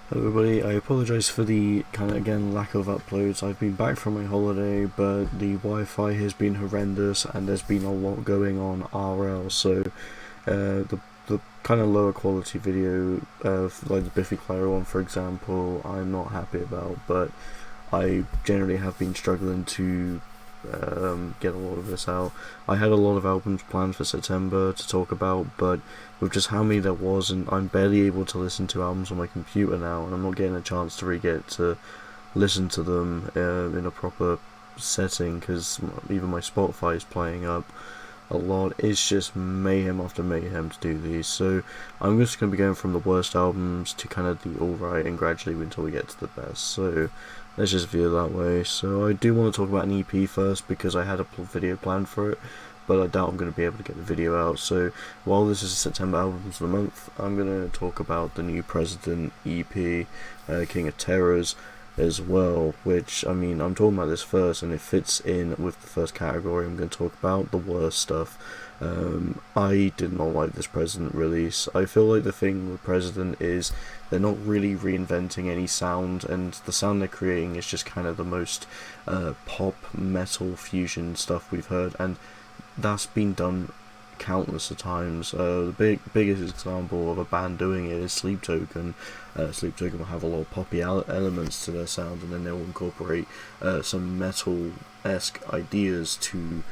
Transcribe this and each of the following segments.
Hello everybody, I apologise for the kind of again lack of uploads. I've been back from my holiday, but the Wi-Fi has been horrendous and there's been a lot going on RL, so the kind of lower quality video of like the Biffy Clyro one for example, I'm not happy about, but I generally have been struggling to get a lot of this out. I had a lot of albums planned for September to talk about, but with just how many there was, and I'm barely able to listen to albums on my computer now, and I'm not getting a chance to really get to listen to them in a proper setting because even my Spotify is playing up a lot. It's just mayhem after mayhem to do these, so I'm just going to be going from the worst albums to kind of the alright and gradually until we get to the best, so let's just view it that way. So I do want to talk about an EP first because I had a video planned for it, but I doubt I'm going to be able to get the video out. So while this is September albums of the month, I'm going to talk about the new President EP, King of Terrors, as well, which, I mean, I'm talking about this first and it fits in with the first category. I'm going to talk about the worst stuff. I did not like this President release. I feel like the thing with President is they're not really reinventing any sound, and the sound they're creating is just kind of the most pop metal fusion stuff we've heard, and that's been done countless of times. The biggest example of a band doing it is Sleep Token. Sleep Token will have a lot of poppy elements to their sound, and then they'll incorporate some metal-esque ideas to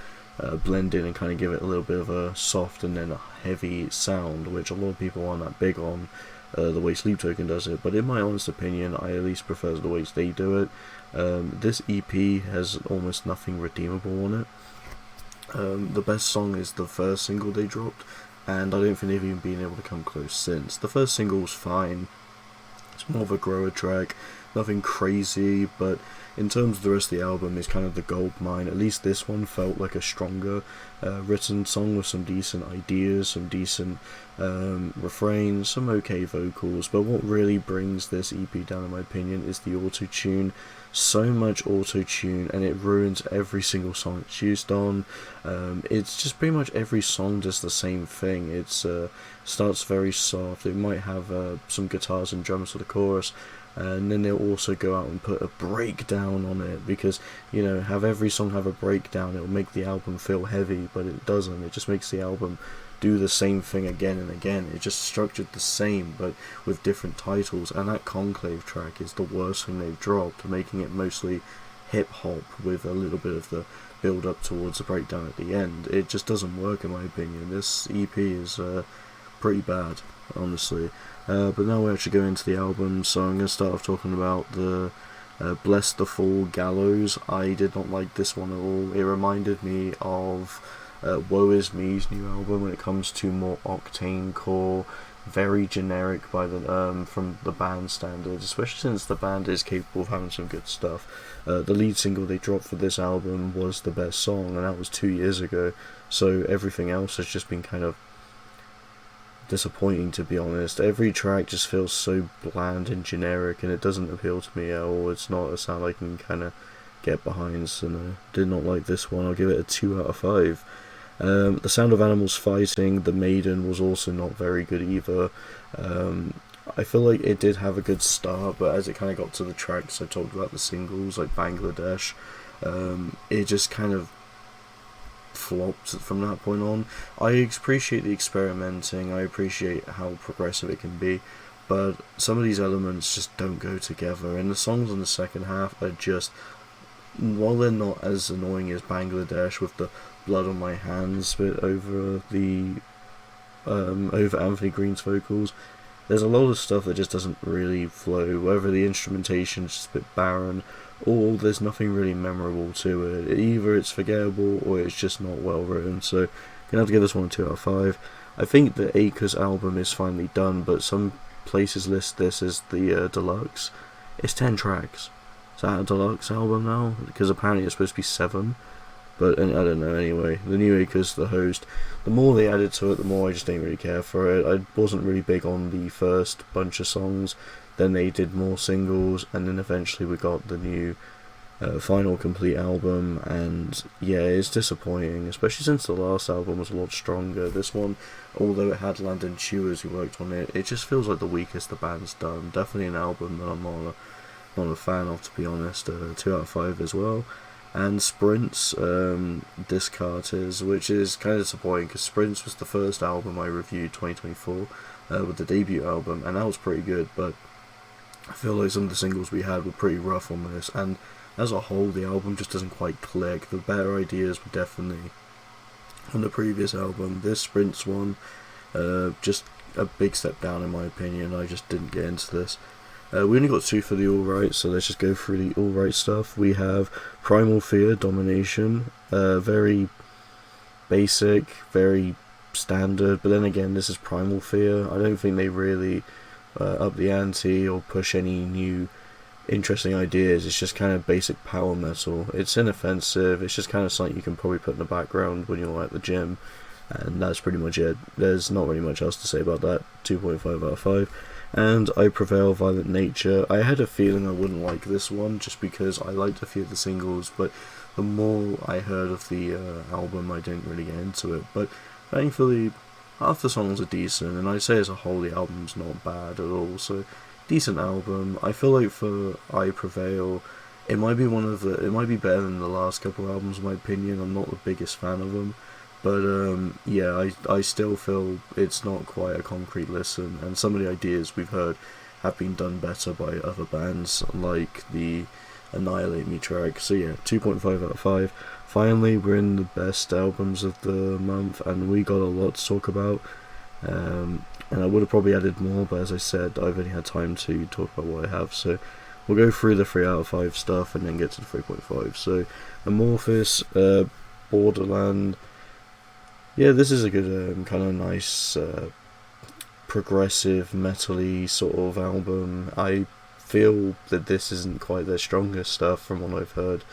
blend in and kind of give it a little bit of a soft and then a heavy sound, which a lot of people aren't that big on the way Sleep Token does it, but in my honest opinion I at least prefer the ways they do it. This EP has almost nothing redeemable on it. The best song is the first single they dropped, and I don't think they've even been able to come close since. The first single's fine, it's more of a grower track, nothing crazy, but in terms of the rest of the album is kind of the gold mine. At least this one felt like a stronger written song with some decent ideas, some decent refrains, some okay vocals, but what really brings this EP down in my opinion is the auto-tune. So much auto-tune and it ruins every single song it's used on. It's just pretty much every song does the same thing. It starts very soft, it might have some guitars and drums for the chorus, and then they'll also go out and put a breakdown on it because, you know, have every song have a breakdown. It'll make the album feel heavy, but it doesn't. It just makes the album do the same thing again and again. It's just structured the same but with different titles, and that Conclave track is the worst thing they've dropped, making it mostly hip hop with a little bit of the build up towards the breakdown at the end. It just doesn't work in my opinion. This EP is pretty bad, honestly. But now we're actually going into the album, so I'm going to start off talking about the Bless the Fall Gallows. I did not like this one at all. It reminded me of Woe Is Me's new album when it comes to more octane core, very generic by the from the band standards, especially since the band is capable of having some good stuff. The lead single they dropped for this album was the best song, and that was 2 years ago, so everything else has just been kind of disappointing, to be honest. Every track just feels so bland and generic, and it doesn't appeal to me at all. It's not a sound I can kind of get behind, so no, did not like this one. I'll give it a 2 out of 5. The Sound of Animals Fighting, the Maiden, was also not very good either. I feel like it did have a good start, but as it kind of got to the tracks I talked about, the singles like Bangladesh, it just kind of flopped from that point on. I appreciate the experimenting, I appreciate how progressive it can be, but some of these elements just don't go together, and the songs in the second half are just, while they're not as annoying as Bangladesh with the blood on my hands bit over the over Anthony Green's vocals, there's a lot of stuff that just doesn't really flow, whether the instrumentation is just a bit barren or there's nothing really memorable to it. Either it's forgettable or it's just not well written, so gonna have to give this one a 2 out of 5. I think the Acres album is finally done, but some places list this as the deluxe. It's 10 tracks. Is that a deluxe album now? Because apparently it's supposed to be 7. But I don't know, anyway. The new Acres, the host, the more they added to it, the more I just didn't really care for it. I wasn't really big on the first bunch of songs. Then they did more singles, and then eventually we got the new final complete album, and yeah, it's disappointing, especially since the last album was a lot stronger. This one, although it had Landon Chewers who worked on it, it just feels like the weakest the band's done. Definitely an album that I'm not a fan of, to be honest. 2 out of 5 as well. And Sprints, Discartes, which is kind of disappointing because Sprints was the first album I reviewed 2024 with the debut album, and that was pretty good, but I feel like some of the singles we had were pretty rough on this, and as a whole the album just doesn't quite click. The better ideas were definitely on the previous album. This Sprints one, just a big step down in my opinion. I just didn't get into this. We only got 2 for the alright, so let's just go through the alright stuff. We have Primal Fear, Domination, very basic, very standard, but then again, this is Primal Fear. I don't think they really up the ante or push any new interesting ideas. It's just kind of basic power metal. It's inoffensive, it's just kind of something you can probably put in the background when you're at the gym, and that's pretty much it. There's not really much else to say about that. 2.5 out of 5. And I Prevail, Violent Nature. I had a feeling I wouldn't like this one just because I liked a few of the singles, but the more I heard of the album I didn't really get into it. But thankfully half the songs are decent, and I'd say as a whole the album's not bad at all, so decent album. I feel like for I Prevail, it might be it might be better than the last couple albums in my opinion. I'm not the biggest fan of them, but yeah, I still feel it's not quite a concrete listen, and some of the ideas we've heard have been done better by other bands, like the Annihilate Me track. So yeah, 2.5 out of 5. Finally, we're in the best albums of the month, and we got a lot to talk about. And I would have probably added more, but as I said, I've only had time to talk about what I have. So we'll go through the 3 out of 5 stuff and then get to the 3.5. So Amorphis, Borderland. Yeah, this is a good kind of nice progressive metal-y sort of album. I feel that this isn't quite their strongest stuff from what I've heard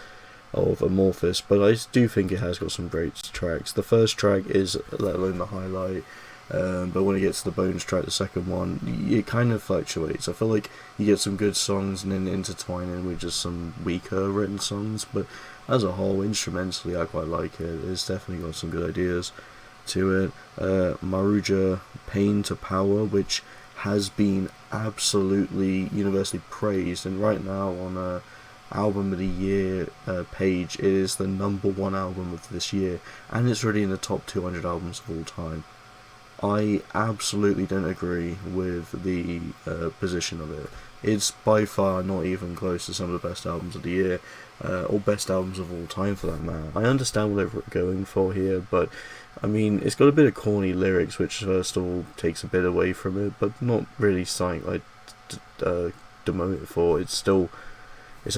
of Amorphis, but I do think it has got some great tracks. The first track is let alone the highlight, but when it gets to the Bones track, the second one, it kind of fluctuates. I feel like you get some good songs and then intertwining with just some weaker written songs, but as a whole, instrumentally I quite like it. It's definitely got some good ideas to it. Maruja, Pain to Power, which has been absolutely universally praised, and right now on Album of the Year page, it is the #1 album of this year, and it's already in the top 200 albums of all time. I absolutely don't agree with the position of it. It's by far not even close to some of the best albums of the year, or best albums of all time for that matter. I understand what they're going for here, but I mean, it's got a bit of corny lyrics, which first of all takes a bit away from it, but not really something I demote it for. It's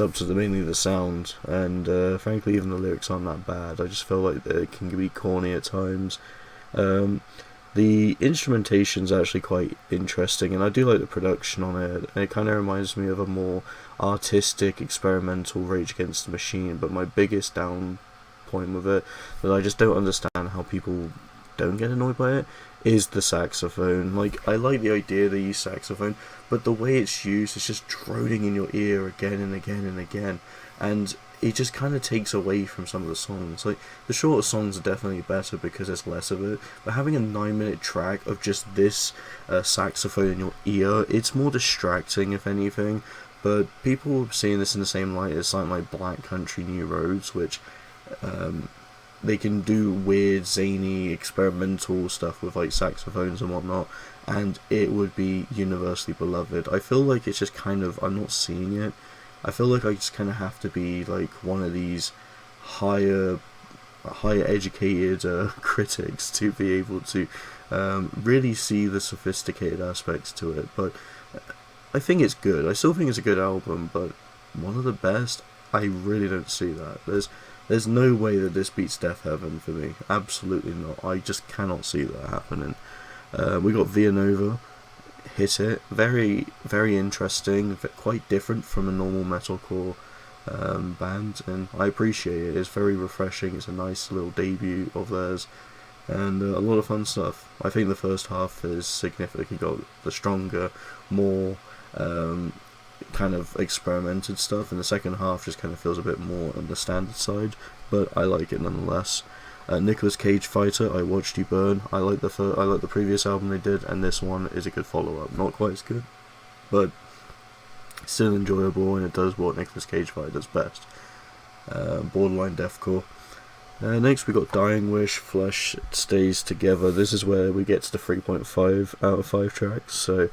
up to mainly the sound, and frankly even the lyrics aren't that bad. I just feel like it can be corny at times. The instrumentation's actually quite interesting, and I do like the production on it. It kind of reminds me of a more artistic, experimental Rage Against the Machine, but my biggest down point with it, that I just don't understand how people don't get annoyed by it, is the saxophone. Like, I like the idea they use saxophone, but the way it's used is just droning in your ear again and again and again, and it just kind of takes away from some of the songs. Like, the shorter songs are definitely better because there's less of it, but having a 9-minute track of just this saxophone in your ear, it's more distracting if anything. But people seeing this in the same light as something like Black Country New Roads, which they can do weird, zany, experimental stuff with like saxophones and whatnot, and it would be universally beloved. I feel like it's just kind of, I'm not seeing it. I feel like I just kind of have to be like one of these higher educated critics to be able to really see the sophisticated aspects to it. But I think it's good. I still think it's a good album, but one of the best, I really don't see that. There's no way that this beats Death Heaven for me. Absolutely not. I just cannot see that happening. We got Villanova, Hit It. Very, very interesting. Quite different from a normal metalcore band, and I appreciate it. It's very refreshing. It's a nice little debut of theirs, and a lot of fun stuff. I think the first half is significantly got the stronger, more kind of experimented stuff, and the second half just kind of feels a bit more on the standard side, but I like it nonetheless. Nicolas Cage Fighter, I Watched You Burn. I like the previous album they did, and this one is a good follow-up. Not quite as good, but still enjoyable, and it does what Nicolas Cage Fighter does best. Borderline deathcore. Next we got Dying Wish, Flesh Stays Together. This is where we get to the 3.5 out of 5 tracks, so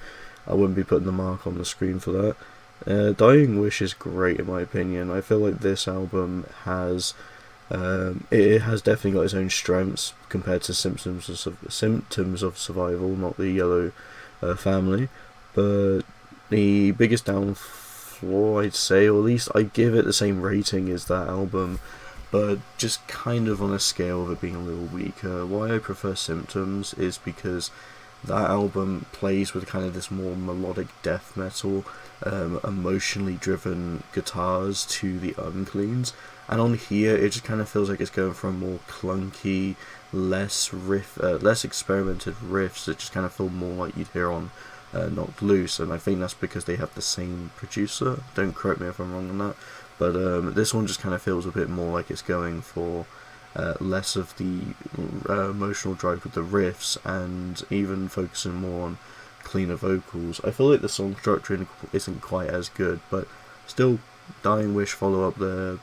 I wouldn't be putting the mark on the screen for that. Dying Wish is great in my opinion. I feel like this album has it has definitely got its own strengths compared to Symptoms of Survival, not the Yellow Family, but the biggest downflaw I'd say, or at least I give it the same rating as that album, but just kind of on a scale of it being a little weaker. Why I prefer Symptoms is because that album plays with kind of this more melodic death metal, emotionally driven guitars to the uncleans, and on here it just kind of feels like it's going for a more clunky, less experimented riffs that just kind of feel more like you'd hear on Knocked Loose, and I think that's because they have the same producer. Don't correct me if I'm wrong on that, but this one just kind of feels a bit more like it's going for less of the emotional drive with the riffs, and even focusing more on cleaner vocals. I feel like the song structuring isn't quite as good, but still, Dying Wish follow up their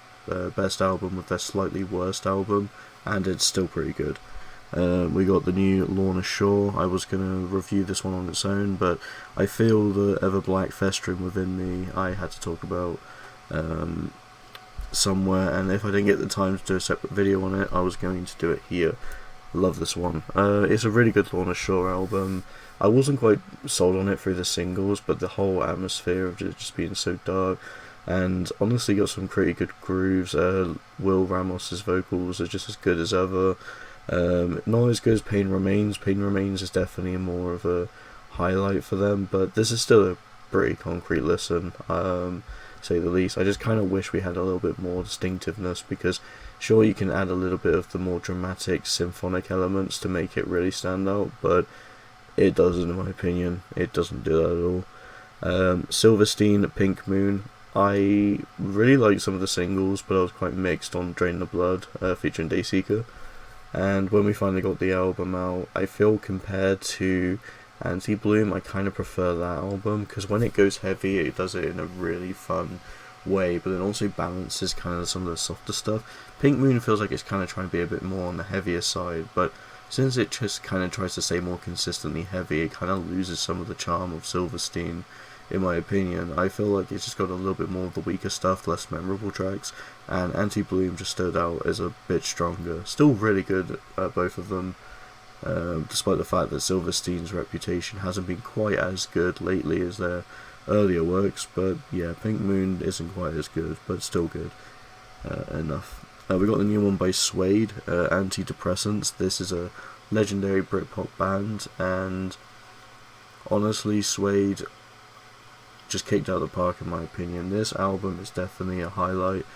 best album with their slightly worst album, and it's still pretty good. We got the new Lorna Shore. I was going to review this one on its own, but I feel the Everblack Festering within me I had to talk about somewhere, and if I didn't get the time to do a separate video on it, I was going to do it here. Love this one. It's a really good Lorna Shore album. I wasn't quite sold on it through the singles, but the whole atmosphere of it just being so dark, and honestly got some pretty good grooves. Will Ramos's vocals are just as good as ever. Not as good as Pain Remains. Pain Remains is definitely more of a highlight for them, but this is still a pretty concrete listen, say the least. I just kind of wish we had a little bit more distinctiveness, because sure, you can add a little bit of the more dramatic symphonic elements to make it really stand out, but it doesn't, in my opinion. It doesn't do that at all. Silverstein, Pink Moon. I really liked some of the singles, but I was quite mixed on Drain the Blood, featuring Dayseeker. And when we finally got the album out, I feel compared to Anti-Bloom, I kind of prefer that album, because when it goes heavy, it does it in a really fun way, but it also balances kind of some of the softer stuff. Pink Moon feels like it's kind of trying to be a bit more on the heavier side, but since it just kind of tries to stay more consistently heavy, it kind of loses some of the charm of Silverstein, in my opinion. I feel like it's just got a little bit more of the weaker stuff, less memorable tracks, and Anti-Bloom just stood out as a bit stronger. Still really good, both of them, despite the fact that Silverstein's reputation hasn't been quite as good lately as their earlier works, but yeah, Pink Moon isn't quite as good, but still good enough. We got the new one by Suede, Antidepressants. This is a legendary Britpop band, and honestly, Suede just kicked out of the park in my opinion. This album is definitely a highlight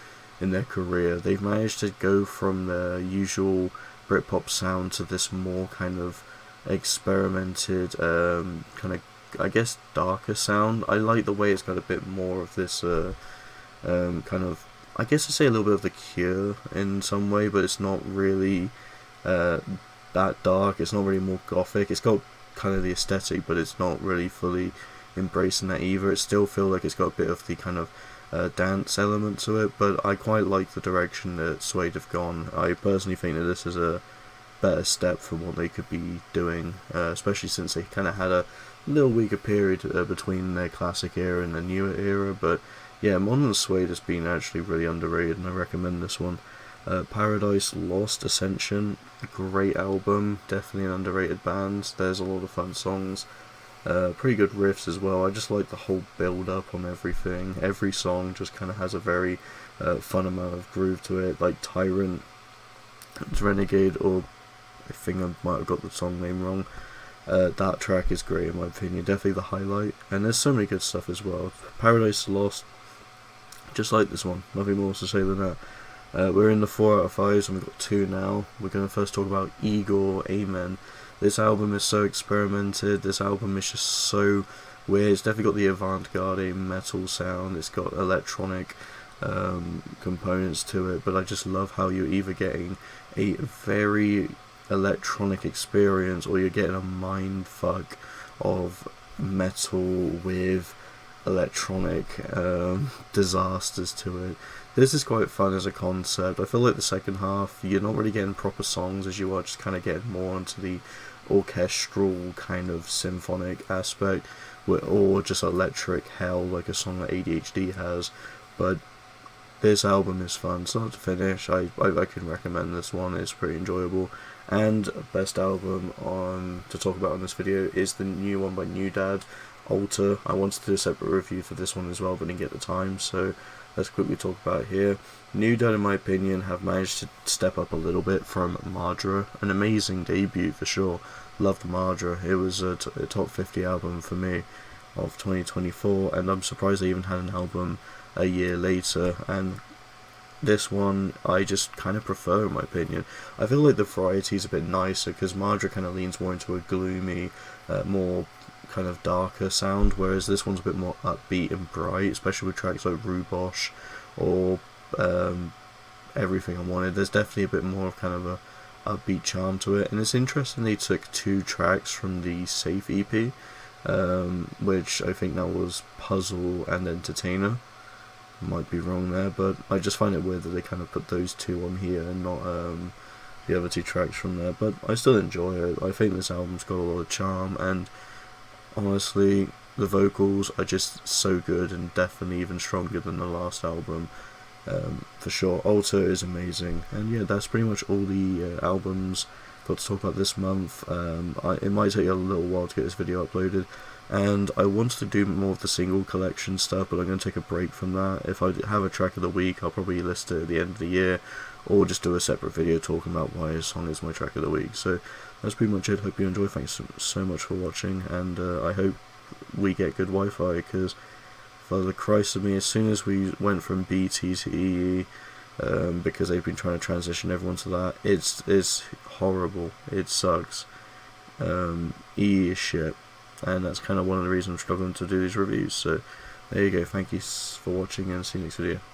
in their career. They've managed to go from their usual Britpop sound to this more kind of experimented, kind of, I guess, darker sound. I like the way it's got a bit more of this kind of, I guess I'd say a little bit of The Cure in some way, but it's not really that dark. It's not really more gothic. It's got kind of the aesthetic, but it's not really fully embracing that either. It still feels like it's got a bit of the kind of dance element to it, but I quite like the direction that Suede have gone. I personally think that this is a better step from what they could be doing, especially since they kind of had a little weaker period between their classic era and the newer era. But yeah, Modern Suede has been actually really underrated, and I recommend this one. Paradise Lost, Ascension, great album, definitely an underrated band. There's a lot of fun songs, pretty good riffs as well. I just like the whole build up on everything. Every song just kind of has a very fun amount of groove to it, like Tyrant, Renegade, or I think I might have got the song name wrong. That track is great in my opinion, definitely the highlight, and there's so many good stuff as well. Paradise Lost, just like this one, nothing more to say than that. We're in the 4 out of 5s, and we've got 2 now. We're going to first talk about igorrr, Amen. This album is so experimented. This album is just so weird. It's definitely got the avant-garde metal sound. It's got electronic components to it, but I just love how you're either getting a very electronic experience or you're getting a mind fuck of metal with electronic disasters to it. This is quite fun as a concept. I feel like the second half, you're not really getting proper songs as you are just kind of getting more into the orchestral kind of symphonic aspect, or just electric hell like a song that ADHD has. But this album is fun, start to finish. I can recommend this one. It's pretty enjoyable. And best album on to talk about on this video is the new one by NewDad, Alter. I wanted to do a separate review for this one as well, but didn't get the time, so let's quickly talk about it here. NewDad, in my opinion, have managed to step up a little bit from Maruja. An amazing debut for sure. Loved Maruja. It was a top 50 album for me of 2024, and I'm surprised they even had an album a year later. And this one I just kind of prefer, in my opinion. I feel like the variety is a bit nicer because Maruja kind of leans more into a gloomy, more kind of darker sound, whereas this one's a bit more upbeat and bright, especially with tracks like Rubosh or Everything I Wanted. There's definitely a bit more of kind of a upbeat charm to it, and it's interesting they took 2 tracks from the Safe EP, which I think that was Puzzle and Entertainer. Might be wrong there, but I just find it weird that they kind of put those 2 on here and not the other 2 tracks from there, but I still enjoy it. I think this album's got a lot of charm, and honestly, the vocals are just so good and definitely even stronger than the last album, for sure. Alter is amazing, and yeah, that's pretty much all the albums got to talk about this month. It might take a little while to get this video uploaded, and I wanted to do more of the single collection stuff, but I'm going to take a break from that. If I have a track of the week, I'll probably list it at the end of the year, or just do a separate video talking about why a song is my track of the week. So that's pretty much it. Hope you enjoy. Thanks so much for watching, and I hope we get good Wi-Fi, because for the Christ of me, as soon as we went from BT to EE, because they've been trying to transition everyone to that, it's horrible. It sucks. EE is shit, and that's kind of one of the reasons I'm struggling to do these reviews. So there you go. Thank you for watching, and see you next video.